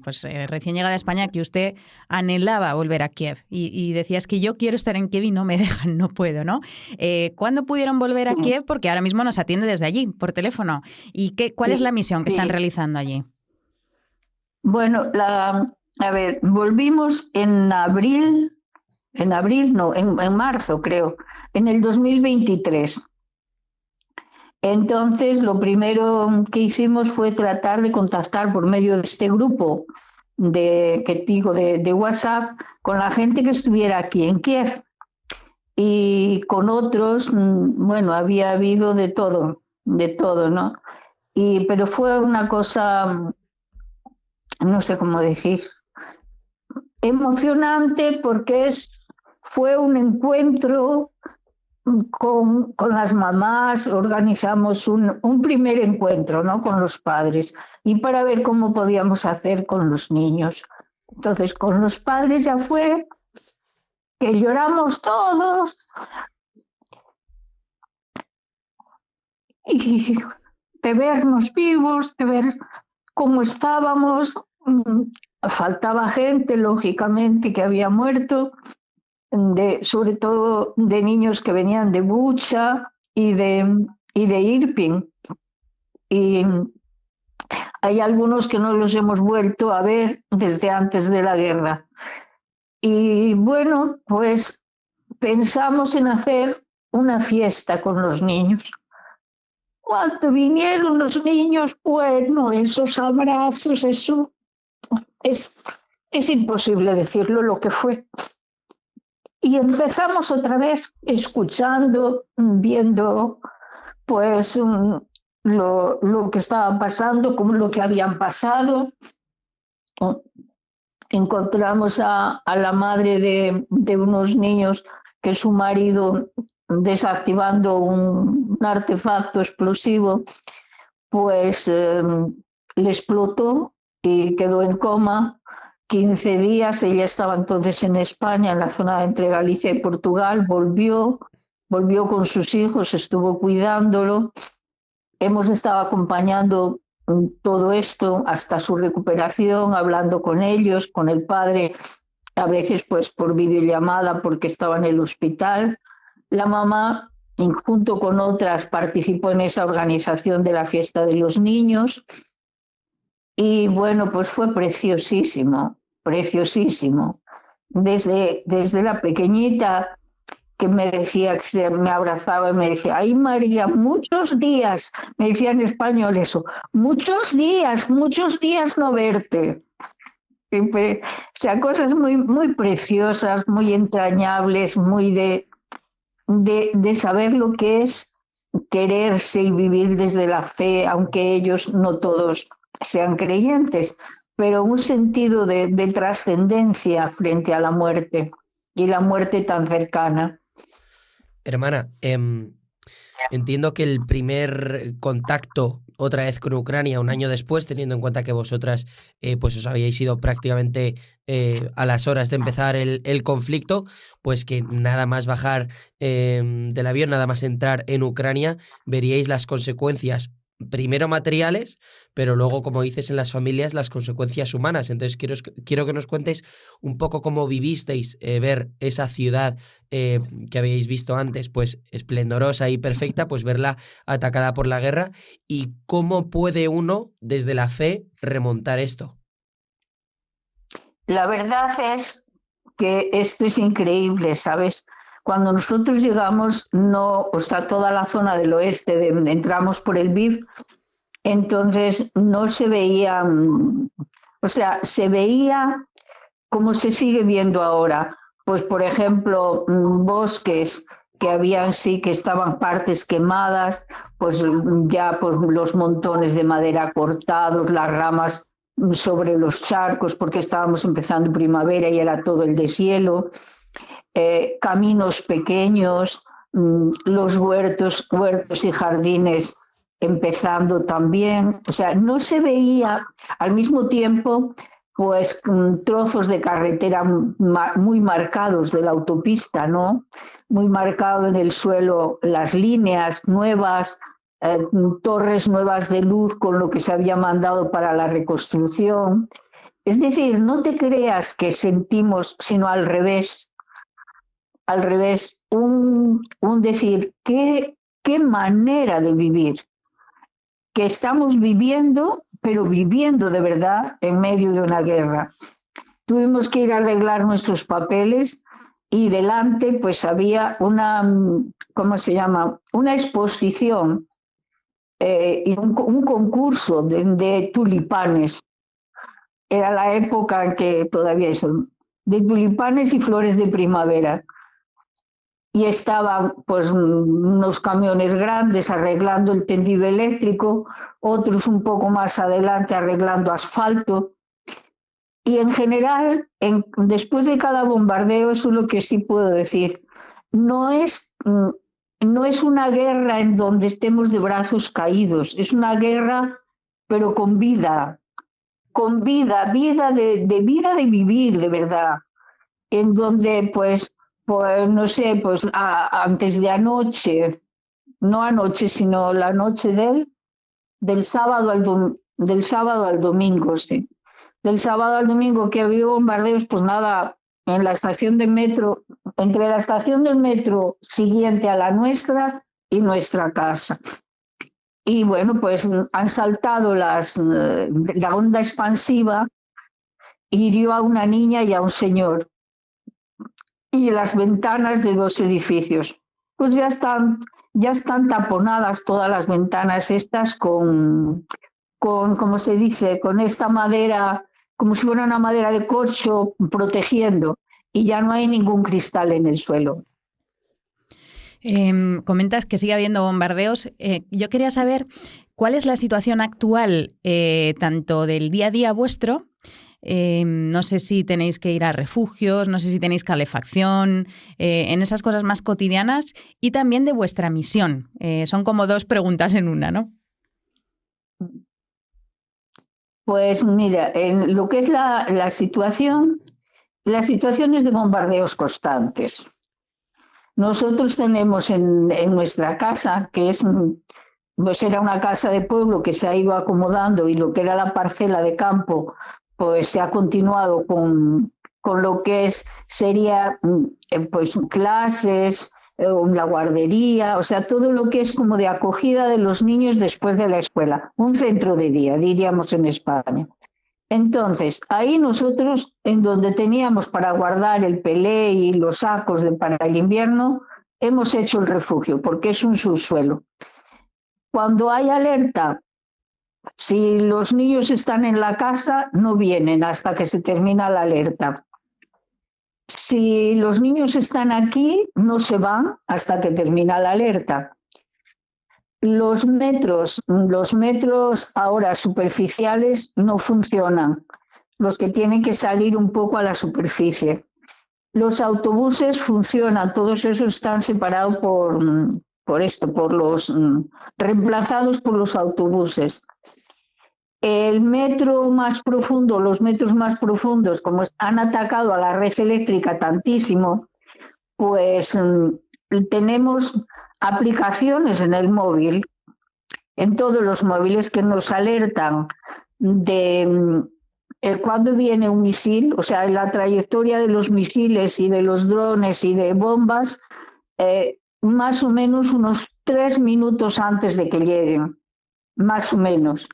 pues, recién llegada a España, que usted anhelaba volver a Kiev y decías que yo quiero estar en Kiev y no me dejan, no puedo, ¿no? ¿Cuándo pudieron volver a Kiev? Porque ahora mismo nos atiende desde allí, por teléfono. ¿Y cuál es la misión que están realizando allí? Bueno, volvimos en marzo creo, en el 2023. Entonces, lo primero que hicimos fue tratar de contactar por medio de este grupo de WhatsApp con la gente que estuviera aquí en Kiev. Y con otros, bueno, había habido de todo, ¿no? Pero fue una cosa, no sé cómo decir, emocionante porque fue un encuentro con las mamás, organizamos un primer encuentro, ¿no?, con los padres y para ver cómo podíamos hacer con los niños. Entonces, con los padres ya fue que lloramos todos y de vernos vivos, de ver cómo estábamos. Faltaba gente, lógicamente, que había muerto, sobre todo de niños que venían de Bucha y de Irpin. Y hay algunos que no los hemos vuelto a ver desde antes de la guerra. Y bueno, pues pensamos en hacer una fiesta con los niños. Cuando vinieron los niños, bueno, esos abrazos, eso es imposible decirlo lo que fue. Y empezamos otra vez escuchando, viendo pues lo que estaba pasando, como lo que habían pasado. Encontramos a la madre de unos niños que su marido, desactivando un artefacto explosivo, pues le explotó y quedó en coma 15 días. Ella estaba entonces en España, en la zona entre Galicia y Portugal, volvió con sus hijos, estuvo cuidándolo. Hemos estado acompañando todo esto hasta su recuperación, hablando con ellos, con el padre, a veces pues por videollamada porque estaba en el hospital. La mamá, junto con otras, participó en esa organización de la fiesta de los niños. Y bueno, pues fue preciosísimo, preciosísimo. Desde la pequeñita que me decía, que me abrazaba y me decía, ay María, muchos días, me decía en español eso, muchos días no verte. O sea, cosas muy, muy preciosas, muy entrañables, muy de saber lo que es quererse y vivir desde la fe, aunque ellos no todos sean creyentes, pero un sentido de trascendencia frente a la muerte y la muerte tan cercana. Hermana, entiendo que el primer contacto otra vez con Ucrania un año después, teniendo en cuenta que vosotras pues os habíais ido prácticamente a las horas de empezar el conflicto, pues que nada más bajar del avión, nada más entrar en Ucrania, veríais las consecuencias primero materiales, pero luego, como dices, en las familias, las consecuencias humanas. Entonces quiero que nos cuentes un poco cómo vivisteis ver esa ciudad que habíais visto antes, pues esplendorosa y perfecta, pues verla atacada por la guerra, y cómo puede uno, desde la fe, remontar esto. La verdad es que esto es increíble, ¿sabes? Cuando nosotros llegamos, toda la zona del oeste, entramos por el Lviv, entonces no se veía, se veía como se sigue viendo ahora. Pues, por ejemplo, bosques que habían sí que estaban partes quemadas, pues ya pues, los montones de madera cortados, las ramas sobre los charcos, porque estábamos empezando primavera y era todo el deshielo, caminos pequeños, los huertos y jardines empezando también, o sea, no se veía al mismo tiempo pues trozos de carretera muy marcados de la autopista, ¿no? Muy marcado en el suelo las líneas nuevas, torres nuevas de luz con lo que se había mandado para la reconstrucción. Es decir, no te creas que sentimos, sino al revés, un decir, qué manera de vivir, que estamos viviendo, pero viviendo de verdad en medio de una guerra. Tuvimos que ir a arreglar nuestros papeles y delante pues había una, ¿cómo se llama? Una exposición y un concurso de tulipanes. Era la época en que todavía eso, de tulipanes y flores de primavera. Y estaban pues unos camiones grandes arreglando el tendido eléctrico, otros un poco más adelante arreglando asfalto. Y en general, después de cada bombardeo, eso es lo que sí puedo decir, no es una guerra en donde estemos de brazos caídos, es una guerra pero con vida de vida de vivir de verdad, en donde pues no sé, pues antes de anoche, no anoche, sino la noche del sábado al domingo, sí. Del sábado al domingo que ha habido bombardeos, pues nada, en la estación de metro, entre la estación del metro siguiente a la nuestra y nuestra casa. Y bueno, pues han saltado la onda expansiva, hirió a una niña y a un señor. Y las ventanas de 2 edificios. Pues ya están taponadas todas las ventanas estas con ¿cómo se dice? Con esta madera, como si fuera una madera de corcho protegiendo, y ya no hay ningún cristal en el suelo. Comentas que sigue habiendo bombardeos. Yo quería saber cuál es la situación actual, tanto del día a día vuestro. No sé si tenéis que ir a refugios, no sé si tenéis calefacción, en esas cosas más cotidianas, y también de vuestra misión. Son como 2 preguntas en una, ¿no? Pues mira, en lo que es la situación es de bombardeos constantes. Nosotros tenemos en nuestra casa, que pues era una casa de pueblo que se ha ido acomodando, y lo que era la parcela de campo pues se ha continuado con lo que sería pues clases, la guardería, o sea, todo lo que es como de acogida de los niños después de la escuela, un centro de día, diríamos en España. Entonces, ahí nosotros, en donde teníamos para guardar el pelé y los sacos para el invierno, hemos hecho el refugio, porque es un subsuelo. Cuando hay alerta, si los niños están en la casa, no vienen hasta que se termina la alerta. Si los niños están aquí, no se van hasta que termina la alerta. Los metros ahora superficiales no funcionan, los que tienen que salir un poco a la superficie. Los autobuses funcionan, todos esos están separados por los reemplazados por los autobuses. El metro más profundo, los metros más profundos, como han atacado a la red eléctrica tantísimo, pues tenemos aplicaciones en el móvil, en todos los móviles, que nos alertan de cuando viene un misil, o sea, la trayectoria de los misiles y de los drones y de bombas, más o menos unos 3 minutos antes de que lleguen, más o menos.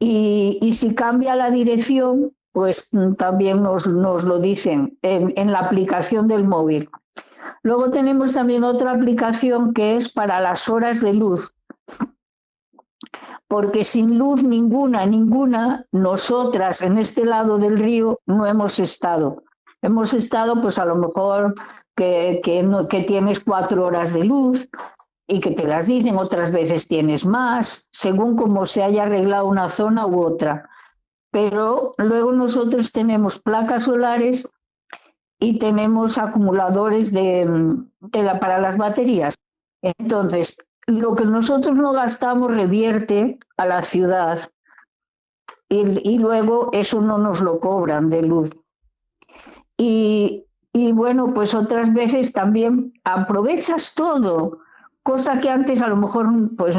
Y si cambia la dirección, pues también nos lo dicen en la aplicación del móvil. Luego tenemos también otra aplicación que es para las horas de luz, porque sin luz ninguna, nosotras en este lado del río no hemos estado. Hemos estado pues a lo mejor que tienes 4 horas de luz y que te las dicen, otras veces tienes más, según cómo se haya arreglado una zona u otra. Pero luego nosotros tenemos placas solares y tenemos acumuladores para las baterías. Entonces, lo que nosotros no gastamos revierte a la ciudad y luego eso no nos lo cobran de luz. Y bueno, pues otras veces también aprovechas todo, cosa que antes a lo mejor pues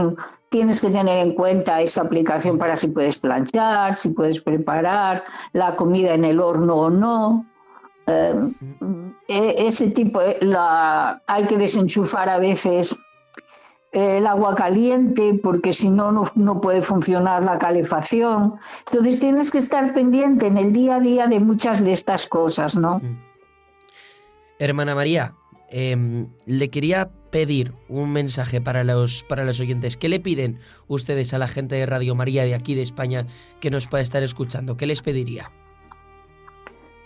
tienes que tener en cuenta esa aplicación para si puedes planchar, si puedes preparar la comida en el horno o no. Ese tipo, hay que desenchufar a veces el agua caliente porque si no, no puede funcionar la calefacción. Entonces tienes que estar pendiente en el día a día de muchas de estas cosas, ¿no? Hermana María, le quería pedir un mensaje para los oyentes. ¿Qué le piden ustedes a la gente de Radio María de aquí de España que nos pueda estar escuchando? ¿Qué les pediría?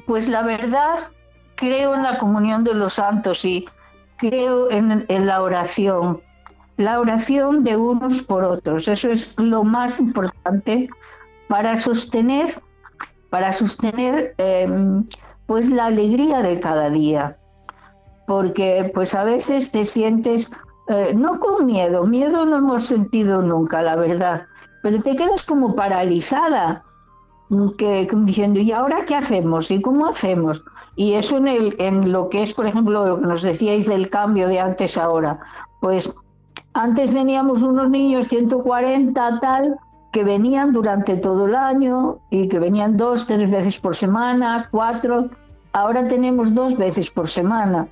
Pues la verdad, creo en la comunión de los santos y creo en la oración de unos por otros. Eso es lo más importante para sostener pues la alegría de cada día. Porque pues a veces te sientes, no con miedo no hemos sentido nunca, la verdad, pero te quedas como paralizada, diciendo, ¿y ahora qué hacemos? ¿Y cómo hacemos? Y eso en lo que es, por ejemplo, lo que nos decíais del cambio de antes a ahora. Pues antes teníamos unos niños 140 tal, que venían durante todo el año y que venían 2, 3 veces por semana, 4. Ahora tenemos 2 veces por semana.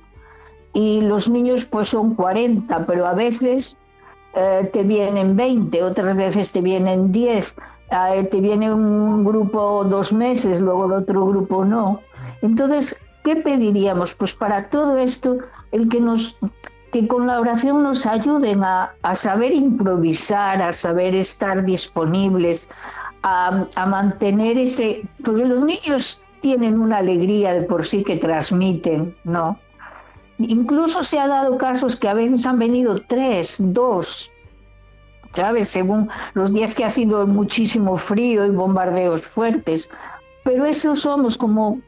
Y los niños pues son 40, pero a veces te vienen 20, otras veces te vienen 10, te viene un grupo 2 meses, luego el otro grupo no. Entonces, ¿qué pediríamos? Pues para todo esto, que con la oración nos ayuden a saber improvisar, a saber estar disponibles, a mantener porque los niños tienen una alegría de por sí que transmiten, ¿no? Incluso se ha dado casos que a veces han venido 3, 2, ¿sabes? Según los días que ha sido muchísimo frío y bombardeos fuertes. Pero eso somos como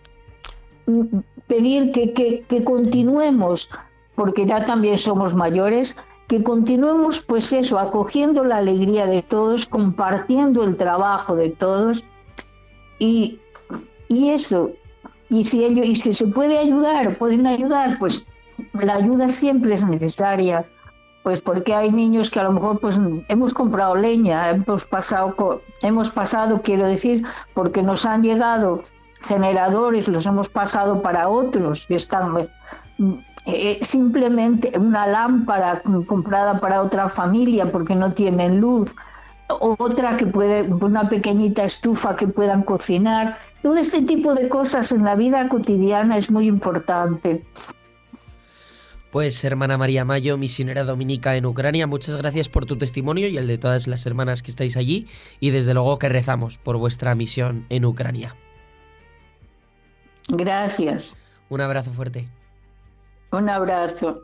pedir que continuemos, porque ya también somos mayores, que continuemos pues eso, acogiendo la alegría de todos, compartiendo el trabajo de todos y eso. Y si se puede ayudar, pueden ayudar, pues la ayuda siempre es necesaria, pues porque hay niños que a lo mejor pues hemos comprado leña, hemos pasado, quiero decir, porque nos han llegado generadores, los hemos pasado para otros que están simplemente una lámpara comprada para otra familia porque no tienen luz, otra una pequeñita estufa que puedan cocinar. Todo este tipo de cosas en la vida cotidiana es muy importante. Pues hermana María Mayo, misionera dominica en Ucrania, muchas gracias por tu testimonio y el de todas las hermanas que estáis allí y desde luego que rezamos por vuestra misión en Ucrania. Gracias. Un abrazo fuerte. Un abrazo.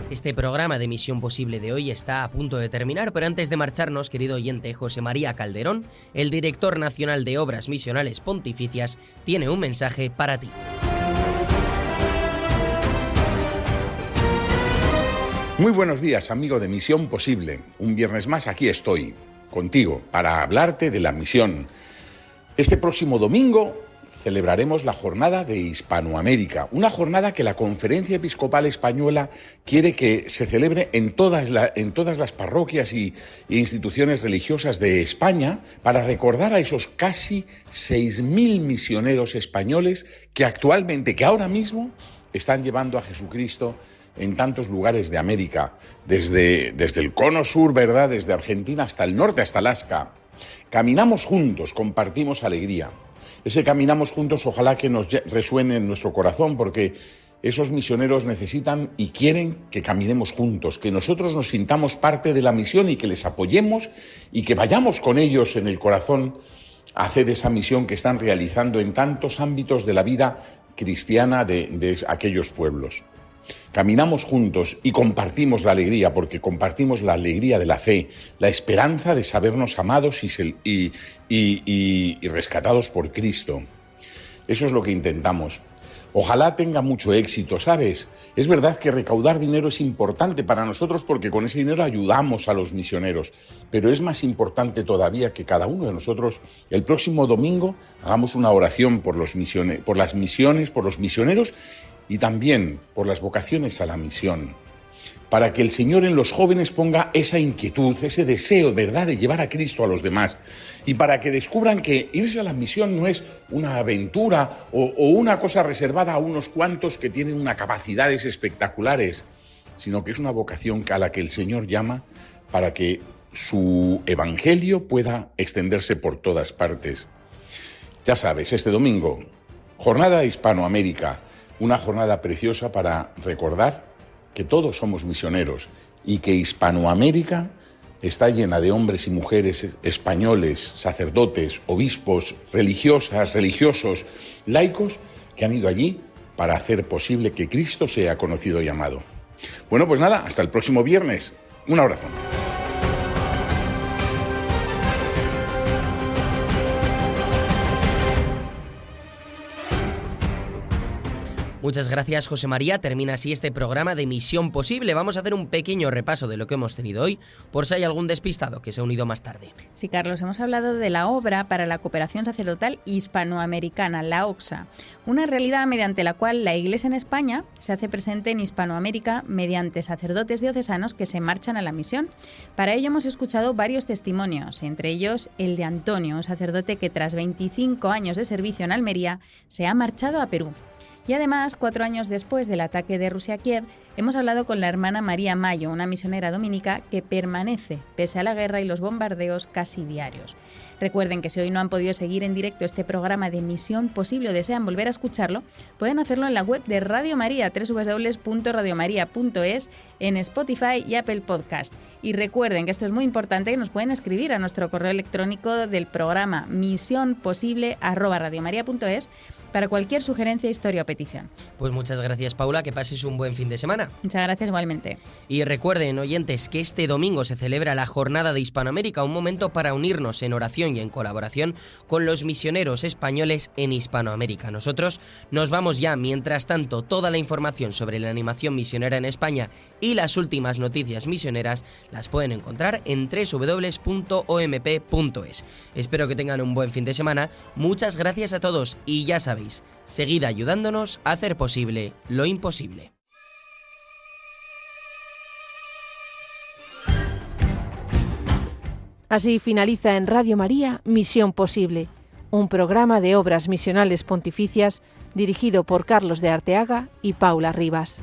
Este programa de Misión Posible de hoy está a punto de terminar, pero antes de marcharnos, querido oyente, José María Calderón, el director nacional de Obras Misionales Pontificias, tiene un mensaje para ti. Muy buenos días, amigo de Misión Posible. Un viernes más aquí estoy, contigo, para hablarte de la misión. Este próximo domingo celebraremos la Jornada de Hispanoamérica, una jornada que la Conferencia Episcopal Española quiere que se celebre en todas las parroquias e instituciones religiosas de España para recordar a esos casi 6.000 misioneros españoles que ahora mismo están llevando a Jesucristo en tantos lugares de América, desde el cono sur, ¿verdad?, desde Argentina hasta el norte, hasta Alaska. Caminamos juntos, compartimos alegría. Ese caminamos juntos ojalá que nos resuene en nuestro corazón, porque esos misioneros necesitan y quieren que caminemos juntos, que nosotros nos sintamos parte de la misión y que les apoyemos y que vayamos con ellos en el corazón a hacer esa misión que están realizando en tantos ámbitos de la vida cristiana de aquellos pueblos. Caminamos juntos y compartimos la alegría, porque compartimos la alegría de la fe, la esperanza de sabernos amados y rescatados por Cristo. Eso es lo que intentamos. Ojalá tenga mucho éxito, ¿sabes? Es verdad que recaudar dinero es importante para nosotros porque con ese dinero ayudamos a los misioneros, pero es más importante todavía que cada uno de nosotros el próximo domingo hagamos una oración por las misiones, por los misioneros y también por las vocaciones a la misión, para que el Señor en los jóvenes ponga esa inquietud, ese deseo, ¿verdad?, de llevar a Cristo a los demás, y para que descubran que irse a la misión no es una aventura o una cosa reservada a unos cuantos que tienen unas capacidades espectaculares, sino que es una vocación a la que el Señor llama para que su evangelio pueda extenderse por todas partes. Ya sabes, este domingo, Jornada de Hispanoamérica, una jornada preciosa para recordar que todos somos misioneros y que Hispanoamérica está llena de hombres y mujeres españoles, sacerdotes, obispos, religiosas, religiosos, laicos, que han ido allí para hacer posible que Cristo sea conocido y amado. Bueno, pues nada, hasta el próximo viernes. Un abrazo. Muchas gracias, José María. Termina así este programa de Misión Posible. Vamos a hacer un pequeño repaso de lo que hemos tenido hoy, por si hay algún despistado que se ha unido más tarde. Sí, Carlos, hemos hablado de la obra para la cooperación sacerdotal hispanoamericana, la OCSA, una realidad mediante la cual la Iglesia en España se hace presente en Hispanoamérica mediante sacerdotes diocesanos que se marchan a la misión. Para ello hemos escuchado varios testimonios, entre ellos el de Antonio, un sacerdote que tras 25 años de servicio en Almería se ha marchado a Perú. Y además, 4 años después del ataque de Rusia a Kiev, hemos hablado con la hermana María Mayo, una misionera dominica que permanece, pese a la guerra y los bombardeos casi diarios. Recuerden que si hoy no han podido seguir en directo este programa de Misión Posible o desean volver a escucharlo, pueden hacerlo en la web de Radio María, www.radiomaria.es, en Spotify y Apple Podcast. Y recuerden que esto es muy importante, que nos pueden escribir a nuestro correo electrónico del programa misionposible@radiomaria.es para cualquier sugerencia, historia o petición. Pues muchas gracias, Paula, que pases un buen fin de semana. Muchas gracias igualmente. Y recuerden, oyentes, que este domingo se celebra la Jornada de Hispanoamérica, un momento para unirnos en oración y en colaboración con los misioneros españoles en Hispanoamérica. Nosotros nos vamos ya. Mientras tanto, toda la información sobre la animación misionera en España y las últimas noticias misioneras las pueden encontrar en www.omp.es. Espero que tengan un buen fin de semana. Muchas gracias a todos y ya sabéis, seguid ayudándonos a hacer posible lo imposible. Así finaliza en Radio María Misión Posible, un programa de obras misionales pontificias dirigido por Carlos de Arteaga y Paula Rivas.